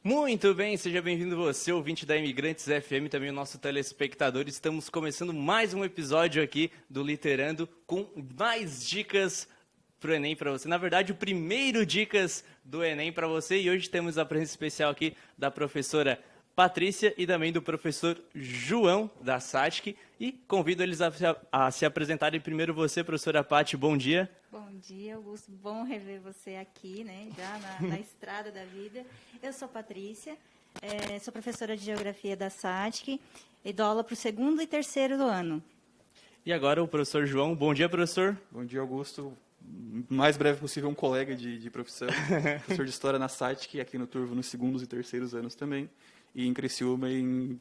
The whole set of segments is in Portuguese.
Muito bem, seja bem-vindo você, ouvinte da Imigrantes FM, também o nosso telespectador. Estamos começando mais um episódio aqui do Literando com mais dicas pro Enem para você. Na verdade, o primeiro dicas do Enem para você, e hoje temos a presença especial aqui da professora Patrícia e também do professor João da SATIC, e convido eles a se apresentarem. Primeiro você, professora Paty, bom dia. Bom dia, Augusto. Bom rever você aqui, né? Já na estrada da vida. Eu sou Patrícia, sou professora de Geografia da SATIC e dou aula para o segundo e terceiro do ano. E agora o professor João. Bom dia, professor. Bom dia, Augusto. O mais breve possível, um colega de profissão, professor de História na SATIC, aqui no Turvo nos segundos e terceiros anos também, e em Criciúma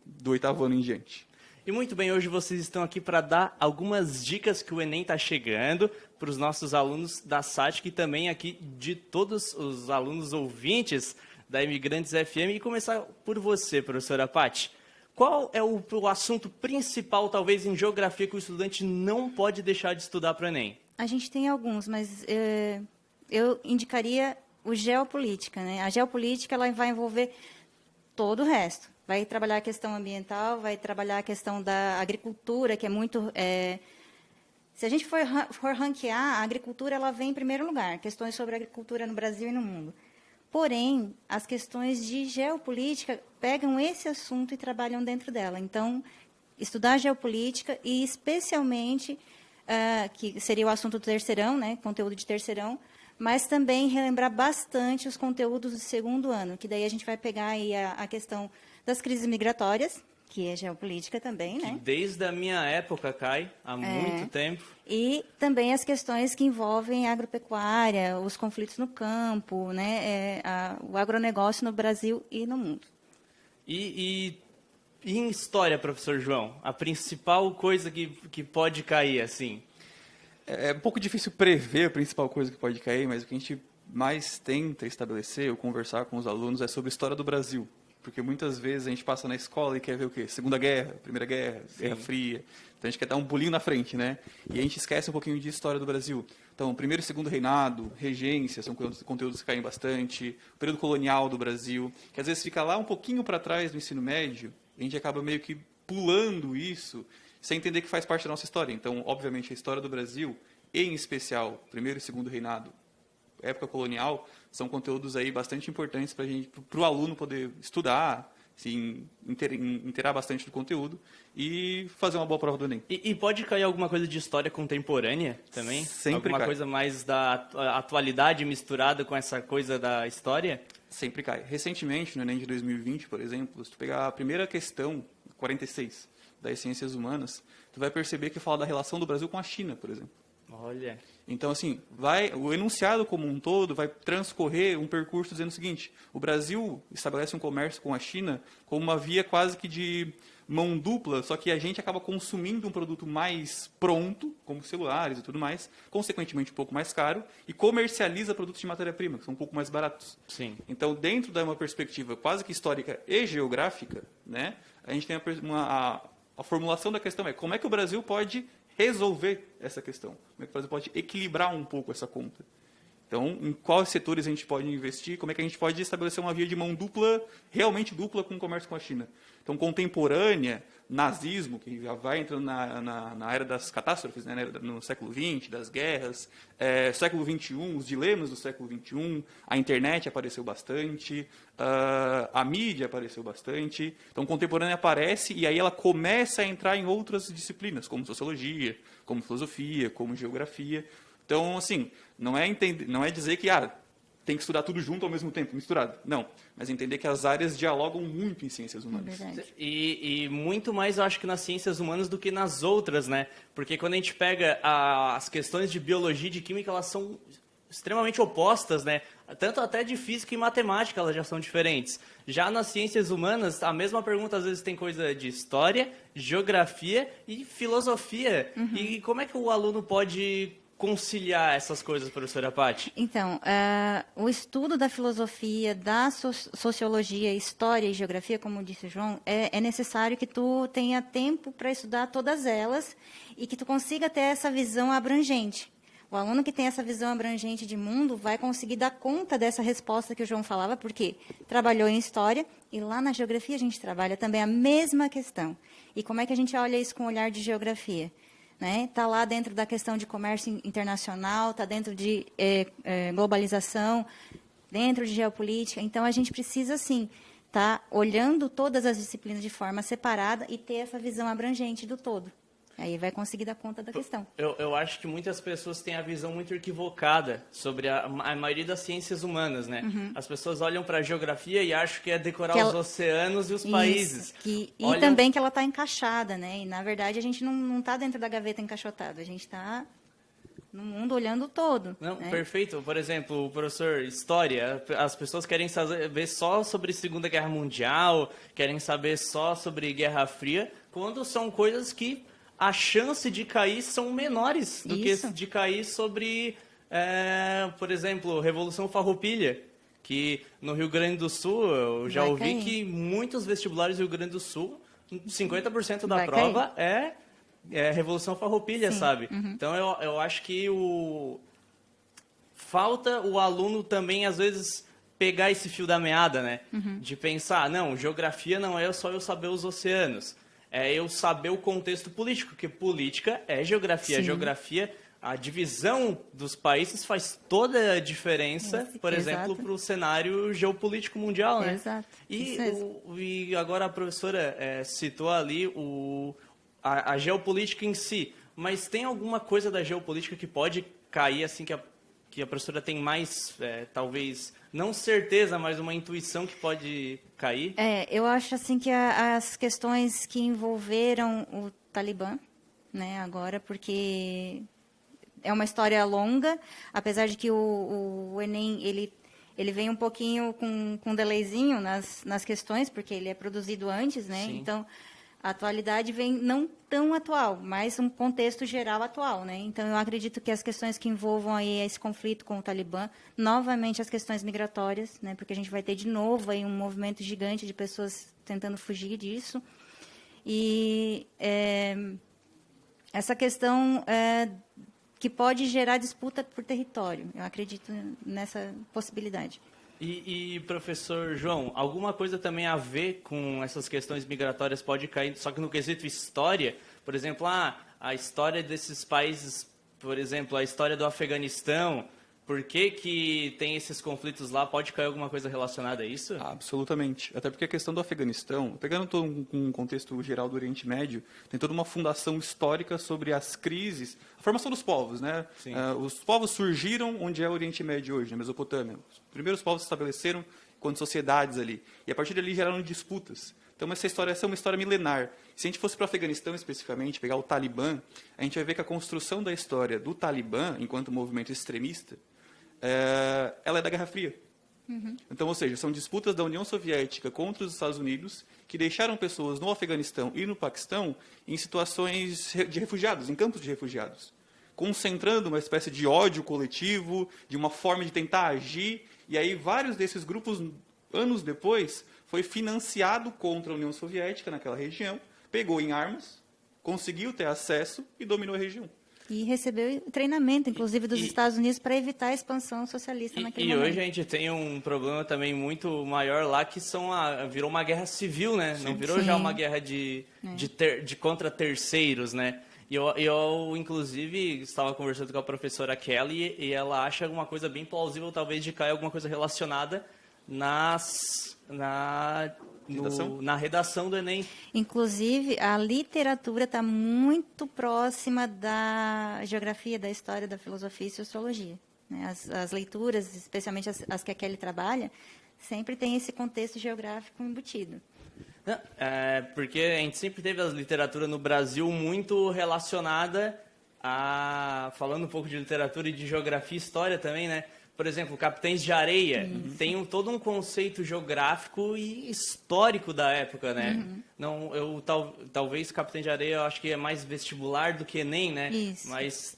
do 8º ano em diante. E muito bem, hoje vocês estão aqui para dar algumas dicas que o Enem está chegando para os nossos alunos da SATIC e também aqui de todos os alunos ouvintes da Imigrantes FM. E começar por você, professora Paty. Qual é o assunto principal, talvez, em geografia que o estudante não pode deixar de estudar para o Enem? A gente tem alguns, mas eu indicaria o geopolítica, né? A geopolítica ela vai envolver todo o resto. Vai trabalhar a questão ambiental, vai trabalhar a questão da agricultura, que é muito... Se a gente for ranquear, a agricultura ela vem em primeiro lugar, questões sobre a agricultura no Brasil e no mundo. Porém, as questões de geopolítica pegam esse assunto e trabalham dentro dela. Então, estudar geopolítica e, especialmente, que seria o assunto do terceirão, né, conteúdo de terceirão, mas também relembrar bastante os conteúdos do segundo ano, que daí a gente vai pegar aí a questão das crises migratórias, que é geopolítica também, né? Que desde a minha época cai, há muito tempo. E também as questões que envolvem a agropecuária, os conflitos no campo, né? O agronegócio no Brasil e no mundo. E em história, professor João, a principal coisa que pode cair, assim? É um pouco difícil prever a principal coisa que pode cair, mas o que a gente mais tenta estabelecer ou conversar com os alunos é sobre a história do Brasil. Porque muitas vezes a gente passa na escola e quer ver o quê? Segunda Guerra, Primeira Guerra, Guerra Fria. Então a gente quer dar um pulinho na frente, né? E a gente esquece um pouquinho de história do Brasil. Então, primeiro e segundo reinado, regência, são conteúdos que caem bastante. O período colonial do Brasil, que às vezes fica lá um pouquinho para trás do ensino médio, a gente acaba meio que pulando isso, sem entender que faz parte da nossa história. Então, obviamente, a história do Brasil, em especial, primeiro e segundo reinado, época colonial, são conteúdos aí bastante importantes para o aluno poder estudar, se inteirar bastante do conteúdo e fazer uma boa prova do Enem. E pode cair alguma coisa de história contemporânea também? Sempre alguma cai. coisa mais da atualidade misturada com essa coisa da história? Sempre cai. Recentemente, no Enem de 2020, por exemplo, se tu pegar a primeira questão, 46, das ciências humanas, tu vai perceber que fala da relação do Brasil com a China, por exemplo. Olha. Então, assim, o enunciado como um todo vai transcorrer um percurso dizendo o seguinte: o Brasil estabelece um comércio com a China como uma via quase que de mão dupla, só que a gente acaba consumindo um produto mais pronto, como celulares e tudo mais, consequentemente um pouco mais caro, e comercializa produtos de matéria-prima, que são um pouco mais baratos. Sim. Então, dentro de uma perspectiva quase que histórica e geográfica, né, a gente tem a formulação da questão como é que o Brasil pode resolver essa questão? Como é que o Brasil pode equilibrar um pouco essa conta? Então, em quais setores a gente pode investir? Como é que a gente pode estabelecer uma via de mão dupla, realmente dupla, com o comércio com a China? Então, contemporânea, nazismo, que já vai entrando na era das catástrofes, né, no século XX, das guerras, século XXI, os dilemas do século XXI, a internet apareceu bastante, a mídia apareceu bastante. Então, contemporânea aparece e aí ela começa a entrar em outras disciplinas, como sociologia, como filosofia, como geografia. Então, assim, não é dizer que tem que estudar tudo junto ao mesmo tempo, misturado. Não, mas entender que as áreas dialogam muito em ciências humanas. E muito mais, eu acho, que nas ciências humanas do que nas outras, né? Porque quando a gente pega as questões de biologia e de química, elas são extremamente opostas, né? Tanto até de física e matemática elas já são diferentes. Já nas ciências humanas, a mesma pergunta às vezes tem coisa de história, geografia e filosofia. Uhum. E como é que o aluno pode conciliar essas coisas, professora Paty? Então, o estudo da filosofia, da sociologia, história e geografia, como disse o João, é necessário que tu tenha tempo para estudar todas elas e que tu consiga ter essa visão abrangente. O aluno que tem essa visão abrangente de mundo vai conseguir dar conta dessa resposta que o João falava, porque trabalhou em história e lá na geografia a gente trabalha também a mesma questão. E como é que a gente olha isso com o olhar de geografia? Está lá dentro da questão de comércio internacional, está dentro de globalização, dentro de geopolítica. Então, a gente precisa, sim, estar olhando todas as disciplinas de forma separada e ter essa visão abrangente do todo. Aí vai conseguir dar conta da questão. Eu acho que muitas pessoas têm a visão muito equivocada sobre a maioria das ciências humanas, né? As pessoas olham para a geografia e acham que é decorar os oceanos e os países. E também que ela está encaixada, né? E, na verdade, a gente não está dentro da gaveta encaixotada. A gente está no mundo olhando todo. Não, né? Perfeito. Por exemplo, o professor História, as pessoas querem saber só sobre Segunda Guerra Mundial, querem saber só sobre Guerra Fria, quando são coisas que a chance de cair são menores do que de cair sobre, por exemplo, Revolução Farroupilha, que no Rio Grande do Sul, eu já ouvi que muitos vestibulares do Rio Grande do Sul, 50% da prova é Revolução Farroupilha, sabe? Então, eu acho que falta o aluno também, às vezes, pegar esse fio da meada, né? De pensar, não, geografia não é só eu saber os oceanos. É eu saber o contexto político, porque política é geografia. Sim. Geografia, a divisão dos países faz toda a diferença, por exemplo, para o cenário geopolítico mundial, né? Exato. E agora a professora citou ali a geopolítica em si, mas tem alguma coisa da geopolítica que pode cair assim que a professora tem mais, talvez, não certeza, mas uma intuição que pode cair? Eu acho assim que as questões que envolveram o Talibã, né, agora, porque é uma história longa, apesar de que o Enem, ele vem um pouquinho com delayzinho nas questões, porque ele é produzido antes, né? Sim. Então, a atualidade vem não tão atual, mas um contexto geral atual, né? Então, eu acredito que as questões que envolvam aí esse conflito com o Talibã, novamente as questões migratórias, né? Porque a gente vai ter de novo aí um movimento gigante de pessoas tentando fugir disso. E essa questão que pode gerar disputa por território. Eu acredito nessa possibilidade. E, professor João, alguma coisa também a ver com essas questões migratórias pode cair, só que no quesito história, por exemplo, a história desses países, por exemplo, a história do Afeganistão, por que tem esses conflitos lá, pode cair alguma coisa relacionada a isso? Absolutamente. Até porque a questão do Afeganistão, pegando todo um contexto geral do Oriente Médio, tem toda uma fundação histórica sobre as crises, a formação dos povos, né? Os povos surgiram onde é o Oriente Médio hoje, na Mesopotâmia. Os primeiros povos se estabeleceram quando sociedades ali. E a partir dali geraram disputas. Então, essa é uma história milenar. Se a gente fosse para o Afeganistão especificamente, pegar o Talibã, a gente vai ver que a construção da história do Talibã, enquanto movimento extremista, ela é da Guerra Fria. Então, ou seja, são disputas da União Soviética contra os Estados Unidos que deixaram pessoas no Afeganistão e no Paquistão em situações de refugiados, em campos de refugiados, concentrando uma espécie de ódio coletivo, de uma forma de tentar agir, e aí vários desses grupos, anos depois, foi financiado contra a União Soviética naquela região, pegou em armas, conseguiu ter acesso e dominou a região. E recebeu treinamento, inclusive, dos Estados Unidos para evitar a expansão socialista naquele momento. E hoje a gente tem um problema também muito maior lá, que virou uma guerra civil, né? Sim. Não virou já uma guerra de contra terceiros, né? E eu, inclusive, estava conversando com a professora Kelly e ela acha alguma coisa bem plausível, talvez, de cair alguma coisa relacionada na redação do Enem. Inclusive, a literatura está muito próxima da geografia, da história, da filosofia e sociologia. Né? As leituras, especialmente as que a Kelly trabalha, sempre tem esse contexto geográfico embutido. Porque a gente sempre teve a literatura no Brasil muito relacionada falando um pouco de literatura e de geografia e história também, né? Por exemplo, Capitães de Areia tem todo um conceito geográfico e histórico da época, né? Não, talvez Capitães de Areia eu acho que é mais vestibular do que Enem, né? Isso. Mas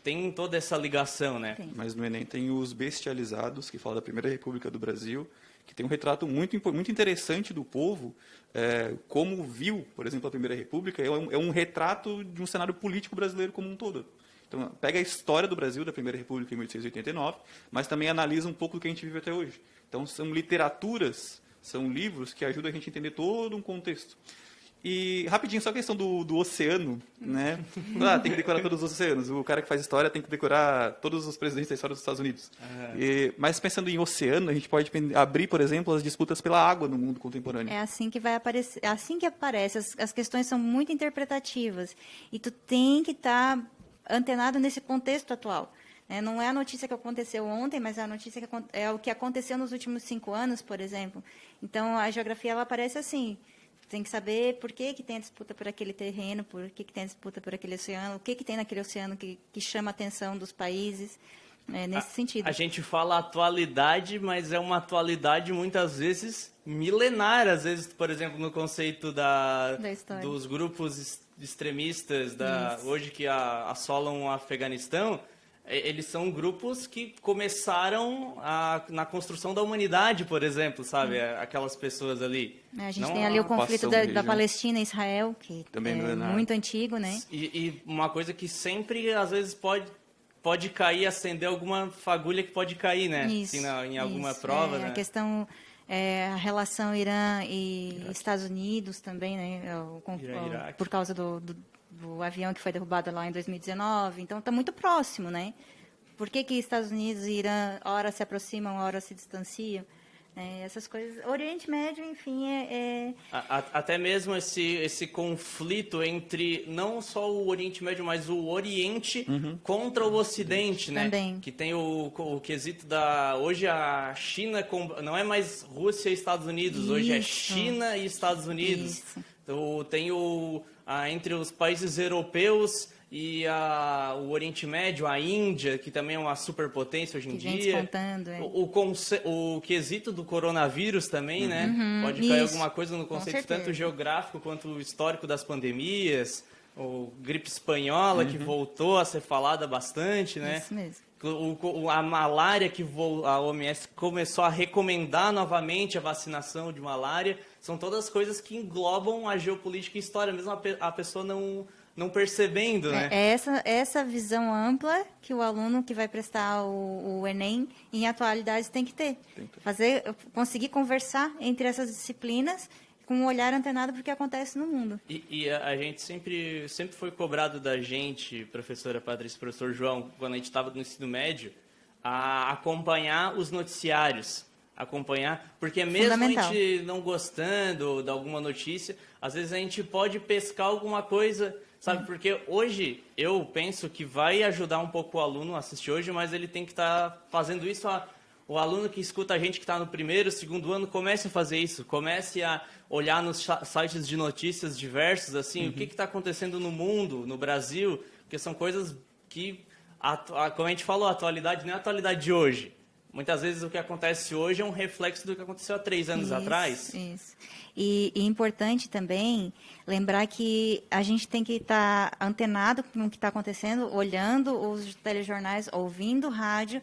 tem toda essa ligação, né? Tem. Mas no Enem tem os Bestializados, que fala da Primeira República do Brasil, que tem um retrato muito interessante do povo, como viu, por exemplo, a Primeira República. É um retrato de um cenário político brasileiro como um todo. Então, pega a história do Brasil, da Primeira República em 1889, mas também analisa um pouco do que a gente vive até hoje. Então, são literaturas, são livros que ajudam a gente a entender todo um contexto. E, rapidinho, só a questão do oceano, né? Tem que decorar todos os oceanos. O cara que faz história tem que decorar todos os presidentes da história dos Estados Unidos. Mas pensando em oceano, a gente pode abrir, por exemplo, as disputas pela água no mundo contemporâneo. É assim que vai aparecer, é assim que aparece. As questões são muito interpretativas. E tu tem que estar antenado nesse contexto atual. Não é a notícia que aconteceu ontem, mas é a notícia é o que aconteceu nos últimos 5 anos, por exemplo. Então, a geografia ela aparece assim. Tem que saber por que tem a disputa por aquele terreno, por que tem a disputa por aquele oceano, o que tem naquele oceano que chama a atenção dos países, nesse sentido. A gente fala atualidade, mas é uma atualidade muitas vezes milenar. Às vezes, por exemplo, no conceito dos grupos extremistas hoje que assolam o Afeganistão, eles são grupos que começaram na construção da humanidade, por exemplo, sabe? Aquelas pessoas ali. A gente tem ali o conflito da Palestina e Israel, que também é muito antigo, né? E uma coisa que sempre, às vezes, pode cair, acender alguma fagulha que pode cair, né? Isso, assim, em alguma prova, né? A questão, a relação Irã e Estados Unidos também, né? Por causa do avião que foi derrubado lá em 2019. Então, está muito próximo, né? Por que Estados Unidos e Irã, ora se aproximam, ora se distanciam? Essas coisas. Oriente Médio, enfim, Até mesmo esse conflito entre não só o Oriente Médio, mas o Oriente contra o Ocidente, né? Também. Que tem o quesito hoje a China não é mais Rússia e Estados Unidos, hoje é China e Estados Unidos. Isso. Então, tem entre os países europeus e o Oriente Médio, a Índia, que também é uma superpotência hoje em dia. Descontando, o quesito do coronavírus também, né? Pode cair alguma coisa no conceito tanto geográfico quanto histórico das pandemias. O gripe espanhola, que voltou a ser falada bastante, né? Isso mesmo. A malária, que a OMS começou a recomendar novamente a vacinação de malária. São todas coisas que englobam a geopolítica e história, mesmo a pessoa não percebendo, né? É essa visão ampla que o aluno que vai prestar o Enem em atualidades tem que ter. Conseguir conversar entre essas disciplinas com um olhar antenado para o que acontece no mundo. E a gente sempre foi cobrado da gente, professora Patrícia, professor João, quando a gente estava no ensino médio, a acompanhar os noticiários. Porque mesmo a gente não gostando de alguma notícia, às vezes a gente pode pescar alguma coisa, sabe? Porque hoje eu penso que vai ajudar um pouco o aluno a assistir hoje, mas ele tem que estar fazendo isso. O aluno que escuta a gente que está no primeiro, segundo ano, comece a fazer isso. Comece a olhar nos sites de notícias diversos, assim, o que está acontecendo no mundo, no Brasil, porque são coisas que, como a gente falou, a atualidade não é a atualidade de hoje. Muitas vezes o que acontece hoje é um reflexo do que aconteceu há 3 anos atrás. Isso. E importante também lembrar que a gente tem que estar antenado com o que está acontecendo, olhando os telejornais, ouvindo rádio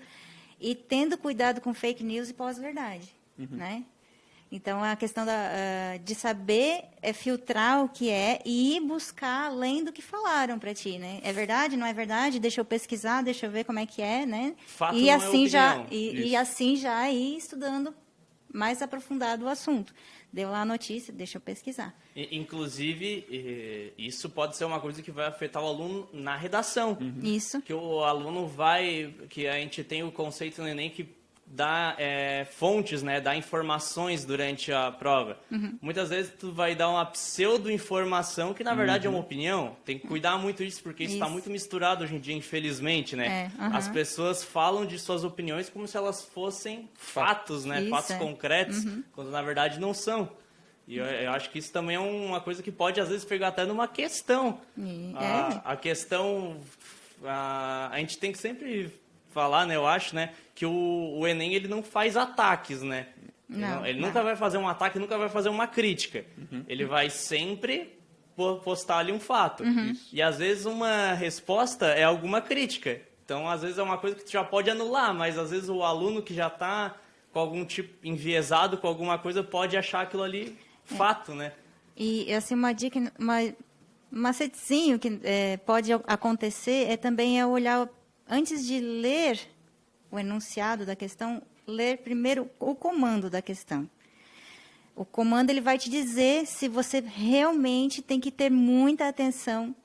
e tendo cuidado com fake news e pós-verdade, né? Então, a questão de saber filtrar o que é e ir buscar além do que falaram para ti, né? É verdade, não é verdade? Deixa eu pesquisar, deixa eu ver como é que é, né? Fato E não assim é assim já ir estudando mais aprofundado o assunto. Deu lá a notícia, deixa eu pesquisar. Inclusive, isso pode ser uma coisa que vai afetar o aluno na redação. Isso. Que o aluno que a gente tem o conceito no Enem que dá fontes, né, dá informações durante a prova. Muitas vezes tu vai dar uma pseudo-informação que na verdade é uma opinião. Tem que cuidar muito disso, porque isso está muito misturado hoje em dia, infelizmente, né? As pessoas falam de suas opiniões como se elas fossem fatos, né? Isso, fatos concretos, quando na verdade não são. E eu acho que isso também é uma coisa que pode às vezes pegar até numa questão. A questão, a gente tem que sempre falar, né, eu acho, né, que o Enem ele não faz ataques, né? Ele nunca vai fazer um ataque, nunca vai fazer uma crítica. Ele vai sempre postar ali um fato. E às vezes uma resposta é alguma crítica. Então, às vezes é uma coisa que tu já pode anular, mas às vezes o aluno que já está com algum tipo enviesado com alguma coisa pode achar aquilo ali fato, né? E assim, uma dica, Um macetezinho que pode acontecer também olhar, antes de ler o enunciado da questão, ler primeiro o comando da questão. O comando ele vai te dizer se você realmente tem que ter muita atenção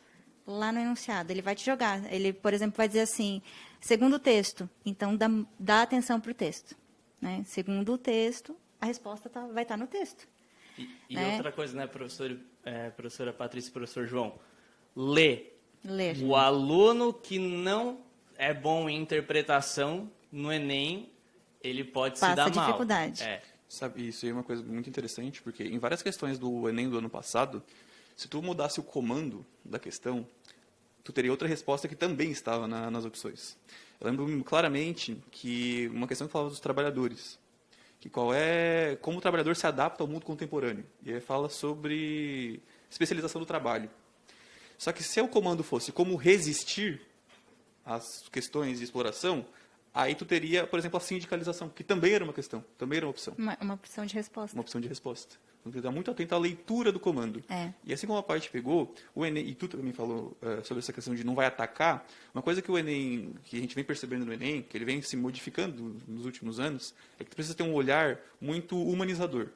lá no enunciado. Ele vai te jogar. Ele, por exemplo, vai dizer assim, segundo o texto, então dá atenção para o texto. Né? Segundo o texto, a resposta vai estar no texto. E outra coisa, né, professora Patrícia e professor João? Ler. O aluno que não é bom em interpretação no Enem, ele pode se dar mal. Passa dificuldade. Sabe, isso aí é uma coisa muito interessante, porque em várias questões do Enem do ano passado, se tu mudasse o comando da questão, tu teria outra resposta que também estava nas opções. Eu lembro claramente que uma questão que falava dos trabalhadores, que como o trabalhador se adapta ao mundo contemporâneo. E aí fala sobre especialização do trabalho. Só que se o comando fosse como resistir às questões de exploração, aí tu teria, por exemplo, a sindicalização, que também era uma questão, também era uma opção. Uma opção de resposta. Uma opção de resposta. Então, tem que estar muito atento à leitura do comando. E assim como a parte pegou, o Enem, e tu também falou sobre essa questão de não vai atacar, uma coisa que o Enem, que a gente vem percebendo no Enem, que ele vem se modificando nos últimos anos, é que tu precisa ter um olhar muito humanizador.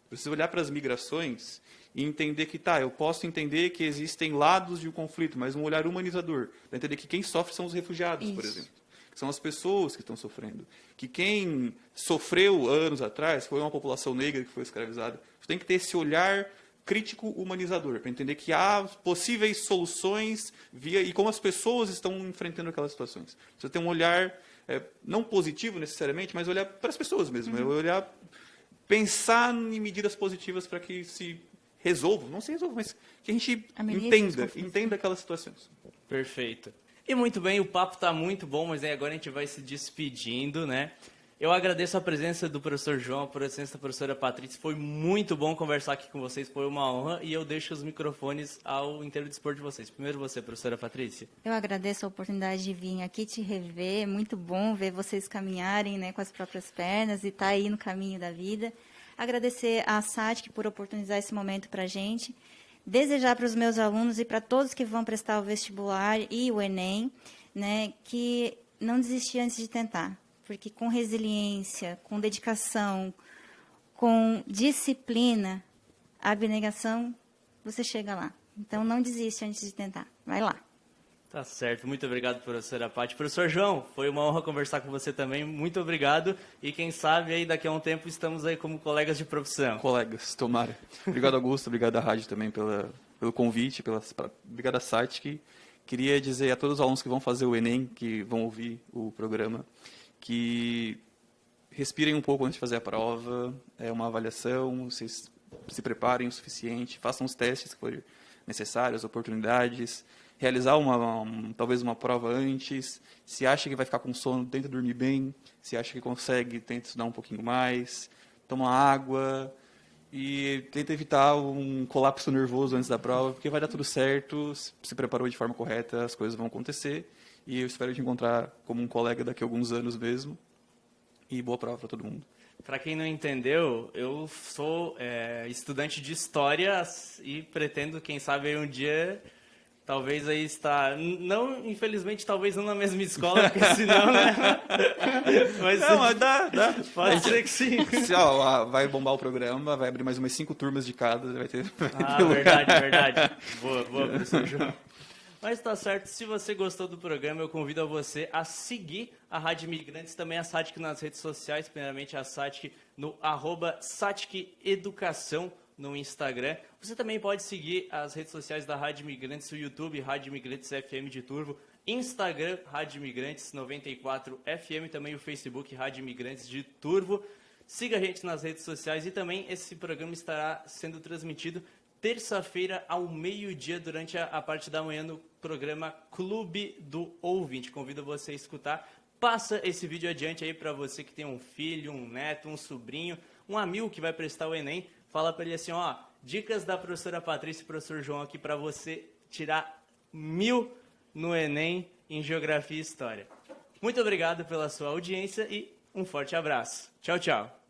Precisa olhar para as migrações e entender que, eu posso entender que existem lados de um conflito, mas um olhar humanizador. Para entender que quem sofre são os refugiados, por exemplo. São as pessoas que estão sofrendo. Que quem sofreu anos atrás foi uma população negra que foi escravizada. Você tem que ter esse olhar crítico humanizador, para entender que há possíveis soluções e como as pessoas estão enfrentando aquelas situações. Você tem um olhar, não positivo necessariamente, mas olhar para as pessoas mesmo. Olhar, pensar em medidas positivas para que se resolvam, não se resolvam, mas que a gente entenda aquelas situações. Perfeito. E muito bem, o papo está muito bom, mas agora a gente vai se despedindo, né? Eu agradeço a presença do professor João, a presença da professora Patrícia. Foi muito bom conversar aqui com vocês, foi uma honra. E eu deixo os microfones ao inteiro dispor de vocês. Primeiro você, professora Patrícia. Eu agradeço a oportunidade de vir aqui te rever. É muito bom ver vocês caminharem, né, com as próprias pernas e estar aí no caminho da vida. Agradecer à SATIC por oportunizar esse momento para a gente. Desejar para os meus alunos e para todos que vão prestar o vestibular e o Enem, né, que não desistir antes de tentar, porque com resiliência, com dedicação, com disciplina, abnegação, você chega lá. Então, não desiste antes de tentar. Vai lá. Tá certo. Muito obrigado, professora Paty. Professor João, foi uma honra conversar com você também. Muito obrigado. E quem sabe aí daqui a um tempo estamos aí como colegas de profissão. Colegas, tomara. Obrigado, Augusto. Obrigado à rádio também pelo convite. Obrigado à SATIC. Queria dizer a todos os alunos que vão fazer o Enem, que vão ouvir o programa, que respirem um pouco antes de fazer a prova. É uma avaliação, vocês se preparem o suficiente, façam os testes que forem necessários, as oportunidades, realizar talvez uma prova antes. Se acha que vai ficar com sono, tenta dormir bem. Se acha que consegue, tenta estudar um pouquinho mais. Toma água e tenta evitar um colapso nervoso antes da prova, porque vai dar tudo certo. Se preparou de forma correta, as coisas vão acontecer. E eu espero te encontrar como um colega daqui a alguns anos mesmo. E boa prova para todo mundo. Para quem não entendeu, eu sou estudante de História e pretendo, quem sabe, aí um dia... Talvez aí está... Não, infelizmente, talvez não na mesma escola, porque senão, né? Mas dá. Pode ser que sim. Vai bombar o programa, vai abrir mais umas 5 turmas de cada, vai ter verdade. Boa, professor João. Mas tá certo, se você gostou do programa, eu convido a você a seguir a Rádio Imigrantes, também a SATIC nas redes sociais, primeiramente a SATIC no @SATIC Educação, no Instagram. Você também pode seguir as redes sociais da Rádio Imigrantes, o YouTube, Rádio Imigrantes FM de Turvo, Instagram, Rádio Imigrantes 94 FM, também o Facebook, Rádio Imigrantes de Turvo. Siga a gente nas redes sociais e também esse programa estará sendo transmitido terça-feira ao meio-dia durante a parte da manhã no programa Clube do Ouvinte. Convido você a escutar. Passa esse vídeo adiante aí para você que tem um filho, um neto, um sobrinho, um amigo que vai prestar o Enem. Fala para ele assim, dicas da professora Patrícia e professor João aqui para você tirar 1000 no Enem em Geografia e História. Muito obrigado pela sua audiência e um forte abraço. Tchau, tchau.